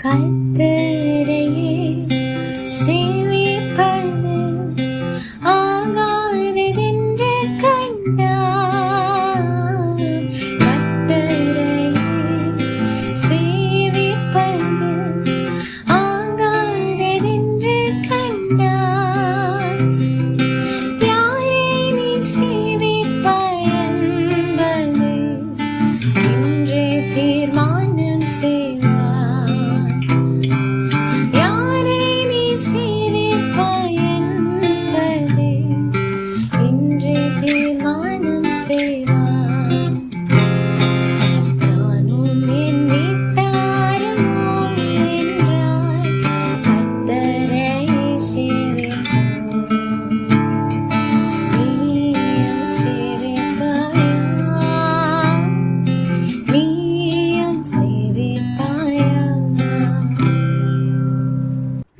கர்த்தரையே சேவிப்பது ஆகாததென்று கண்டார். கர்த்தரையே சேவிப்பது ஆகாததென்று கண்டார். யாரை நீ சேவிப்பாய் என்பதை இன்றே தீர்மானம் செய்வார்.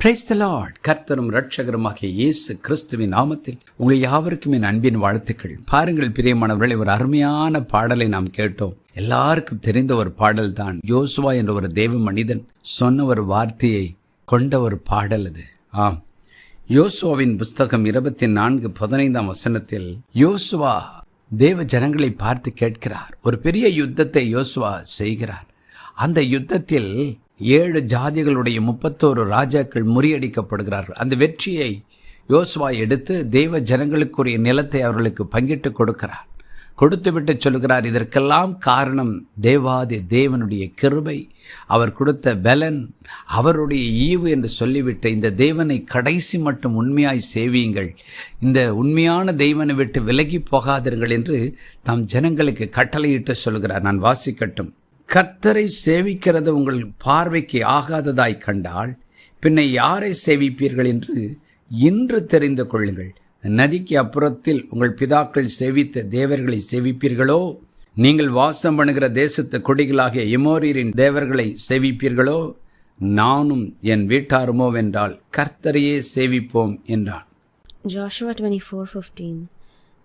Praise the Lord. கர்த்தரும் இரட்சகருமாகிய இயேசு கிறிஸ்துவின் நாமத்தில் உங்கள் யாவருக்கும் என் அன்பின் வாழ்த்துக்கள். பாருங்கள் பிரியமானவர்களே, ஒரு அருமையான பாடலை நாம் கேட்டோம். எல்லாருக்கும் தெரிந்த ஒரு பாடல் தான். யோசுவா என்ற ஒரு தேவ மனிதன் சொன்ன ஒரு வார்த்தையை கொண்ட ஒரு பாடல் அது. ஆம், யோசுவாவின் புஸ்தகம் 24:15 யோசுவா தேவ ஜனங்களை பார்த்து கேட்கிறார். ஒரு பெரிய யுத்தத்தை யோசுவா செய்கிறார். அந்த யுத்தத்தில் 7 ஜாதிகளுடைய 31 ராஜாக்கள் முறியடிக்கப்படுகிறார்கள். அந்த வெற்றியை யோசுவா எடுத்து தேவ ஜனங்களுக்குரிய நிலத்தை அவர்களுக்கு பங்கிட்டு கொடுக்கிறார். கொடுத்துவிட்டு சொல்கிறார், இதற்கெல்லாம் காரணம் தேவாதி தேவனுடைய கிருபை, அவர் கொடுத்த பலன், அவருடைய ஈவு என்று சொல்லிவிட்டு இந்த தேவனை கடைசி மட்டும் உண்மையாய் சேவியுங்கள், இந்த உண்மையான தேவனை விட்டு விலகி போகாதீர்கள் என்று தம் ஜனங்களுக்கு கட்டளையிட்டு சொல்கிறார். நான் வாசிக்கட்டும். கர்த்தரை சேவிக்கிறது உங்கள் பார்வைக்கு ஆகாததாய் கண்டால் பின்ன யாரை சேவிப்பீர்கள் என்று இன்று தெரிந்து கொள்ளுங்கள். நதிக்கு அப்புறத்தில் உங்கள் பிதாக்கள் சேவித்த தேவர்களை சேவிப்பீர்களோ, நீங்கள் வாசம் பண்ணுகிற தேசத்து கொடிகளாகிய எமோரியரின் தேவர்களை சேவிப்பீர்களோ, நானும் என் வீட்டாருமோ வென்றால் கர்த்தரையே சேவிப்போம் என்றான். Joshua 24:15.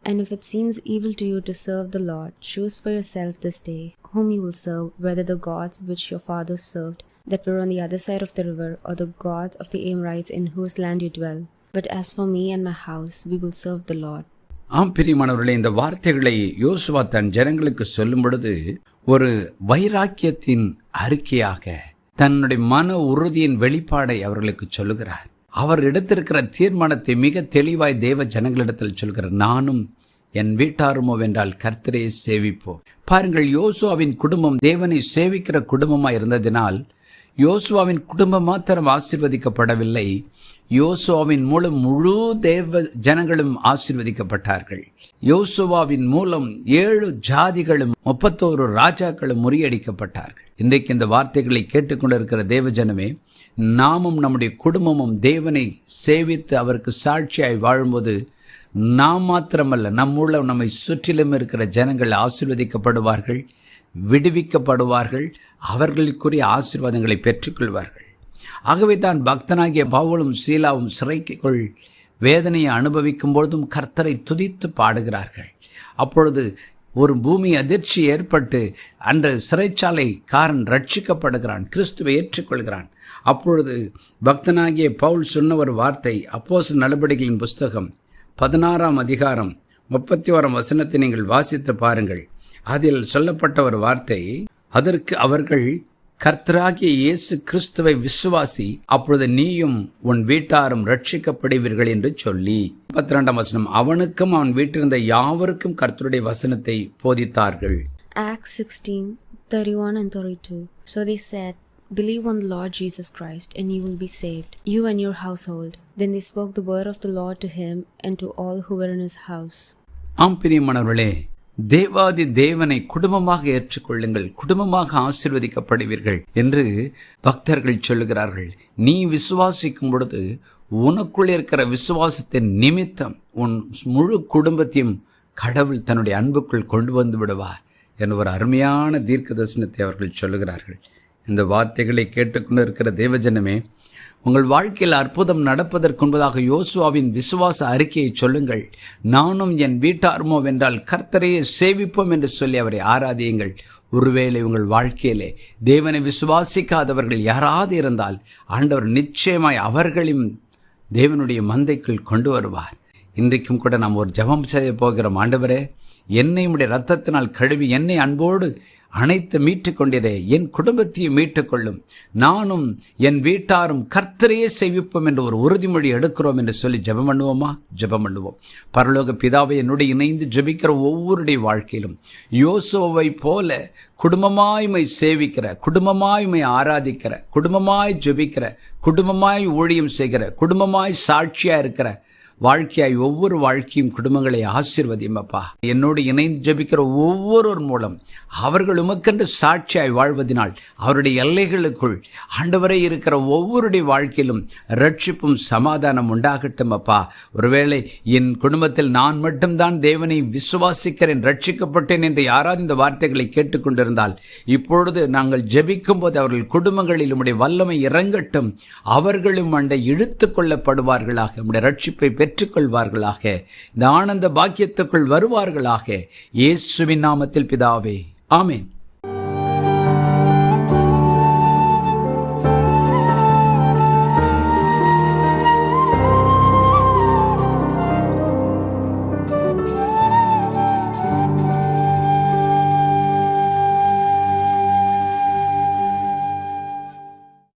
And if it seems evil to you to serve the Lord, choose for yourself this day whom you will serve, whether the gods which your fathers served that were on the other side of the river, or the gods of the Amorites in whose land you dwell. But as for me and my house, we will serve the Lord. ஆம் பிரியமானவர்களே, இந்த வார்த்தைகளை யோசுவா தன் ஜனங்களுக்கு சொல்லும் பொழுது ஒரு வைராக்கியத்தின் அறிக்கையாக தன்னுடைய மன உறுதியின் வெளிப்பாடை அவர்களுக்கு சொல்லுகிறார். அவர் எடுத்திருக்கிற தீர்மானத்தை மிக தெளிவாய் தேவ ஜனங்களிடத்தில் சொல்கிறார். நானும் என் வீட்டாருமோ வென்றால் கர்த்தரையே சேவிப்போம். பாருங்கள், யோசுவாவின் குடும்பம் தேவனை சேவிக்கிற குடும்பமாக இருந்ததினால் யோசுவாவின் குடும்பம் மாத்திரம் ஆசீர்வதிக்கப்படவில்லை, யோசுவாவின் மூலம் முழு தேவ ஜனங்களும் ஆசீர்வதிக்கப்பட்டார்கள். யோசுவாவின் மூலம் 7 ஜாதிகளும் 31 ராஜாக்களும் முறியடிக்கப்பட்டார்கள். இன்றைக்கு இந்த வார்த்தைகளை கேட்டுக்கொண்டிருக்கிற தேவ ஜனமே, நாமும் நம்முடைய குடும்பமும் தேவனை சேவித்து அவருக்கு சாட்சியாய் வாழும்போது நாம் மாத்திரமல்ல, நம் மூலம் நம்மை சுற்றிலும் இருக்கிற ஜனங்கள் ஆசீர்வதிக்கப்படுவார்கள், விடுவிக்கப்படுவார்கள், அவர்களுக்குரிய ஆசீர்வாதங்களை பெற்றுக்கொள்வார்கள். ஆகவே தான் பக்தனாகிய பவுலும் சீலாவும் சிறைக்குள் வேதனையை அனுபவிக்கும் பொழுதும் கர்த்தரை துதித்து பாடுகிறார்கள். அப்பொழுது ஒரு பூமி அதிர்ச்சி ஏற்பட்டு அந்த சிறைச்சாலைக்காரன் ரட்சிக்கப்படுகிறான், கிறிஸ்துவை ஏற்றுக்கொள்கிறான். அப்பொழுது பக்தனாகிய பவுல் சொன்ன ஒரு வார்த்தை, அப்போஸ்தலர் நடபடிகளின் புஸ்தகம் 16:31 நீங்கள் வாசித்து பாருங்கள். அதில் சொல்லப்பட்ட ஒரு வார்த்தை, அதற்கு அவர்கள் கர்த்தராகிய இயேசு கிறிஸ்துவை விசுவாசி, அப்பொழுது நீயும் உன் வீட்டாரும் ரட்சிக்கப்படுவீர்கள் என்று சொல்லி. 32 அவனுக்கும் அவன் வீட்டிருந்த யாவருக்கும் கர்த்தருடைய வசனத்தை போதித்தார்கள். Acts 16:31 and 32. So they said, believe on the Lord Jesus Christ and you will be saved, you and your household. Then they spoke the word of the Lord to him and to all who were in his house. ஆம் பிரியமானவர்களே, தேவாதி தேவனை குடும்பமாக ஏற்றுக்கொள்ளுங்கள், குடும்பமாக ஆசீர்வதிக்கப்படுவீர்கள் என்று பக்தர்கள் சொல்லுகிறார்கள். நீ விசுவாசிக்கும் பொழுது உனக்குள் இருக்கிற விசுவாசத்தின் நிமித்தம் உன் முழு குடும்பத்தையும் கடவுள் தன்னுடைய அன்புக்குள் கொண்டு வந்து விடுவார் என்ற ஒரு அருமையான தீர்க்க தரிசனத்தை அவர்கள் சொல்லுகிறார்கள். இந்த வார்த்தைகளை கேட்டுக்கொண்டு இருக்கிற தேவஜனமே, உங்கள் வாழ்க்கையில் அற்புதம் நடப்பதற்கு முன்பதாக யோசுவாவின் விசுவாச அறிக்கையை சொல்லுங்கள். நானும் என் வீட்டாருமோ வென்றால் கர்த்தரையே சேவிப்போம் என்று சொல்லி அவரை ஆராதியுங்கள். ஒருவேளை உங்கள் வாழ்க்கையிலே தேவனை விசுவாசிக்காதவர்கள் யாராவது இருந்தால் ஆண்டவர் நிச்சயமாய் அவர்களையும் தேவனுடைய மந்தைக்குள் கொண்டு வருவார். இன்றைக்கும் கூட நாம் ஒரு ஜெபம் செய்ய போகிறோம். ஆண்டவரே, என்னை உம்முடைய இரத்தத்தினால் கழுவி என்னை அன்போடு அனைத்து மீட்டுக் கொண்டிரே, என் குடும்பத்தையும் மீட்டுக்கொள்ளும், நானும் என் வீட்டாரும் கர்த்தரையே சேவிப்போம் என்று ஒரு உறுதிமொழி எடுக்கிறோம் என்று சொல்லி ஜெபம் பண்ணுவோமா? ஜெபம் பண்ணுவோம். பரலோக பிதாவை, என்னுடைய இணைந்து ஜெபிக்கிற ஒவ்வொருடைய வாழ்க்கையிலும் யோசுவாவை போல குடும்பமாய்மை சேவிக்கிற, குடும்பமாய்மை ஆராதிக்கிற, குடும்பமாய் ஜெபிக்கிற, குடும்பமாய் ஊழியம் செய்கிற, குடும்பமாய் சாட்சியா இருக்கிற வாழ்க்கையாய் ஒவ்வொரு வாழ்க்கையும் குடும்பங்களை ஆசீர்வதியமப்பா. என்னோடு இணைந்து ஜெபிக்கிற ஒவ்வொருவர் மூலம் அவர்கள் உமக்கென்று சாட்சியாய் வாழ்வதனால் அவருடைய எல்லைகளுக்குள் ஆண்டவரே இருக்கிற ஒவ்வொருடைய வாழ்க்கையிலும் ரட்சிப்பும் சமாதானம் உண்டாகட்டும் அப்பா. ஒருவேளை என் குடும்பத்தில் நான் மட்டும்தான் தேவனை விசுவாசிக்கிறேன், ரட்சிக்கப்பட்டேன் என்று யாராவது இந்த வார்த்தைகளை கேட்டுக்கொண்டிருந்தால் இப்பொழுது நாங்கள் ஜெபிக்கும் போது அவர்கள் குடும்பங்களில் உம்முடைய வல்லமை இறங்கட்டும். அவர்களும் அண்டை இழுத்துக் கொள்ளப்படுவார்களாக, உம்முடைய ரட்சிப்பை பெற்றுக்கொள்வார்களாக, இந்த ஆனந்த பாக்கியத்துக்குள் வருவார்களாக. இயேசுவின் நாமத்தில் பிதாவே, ஆமென்.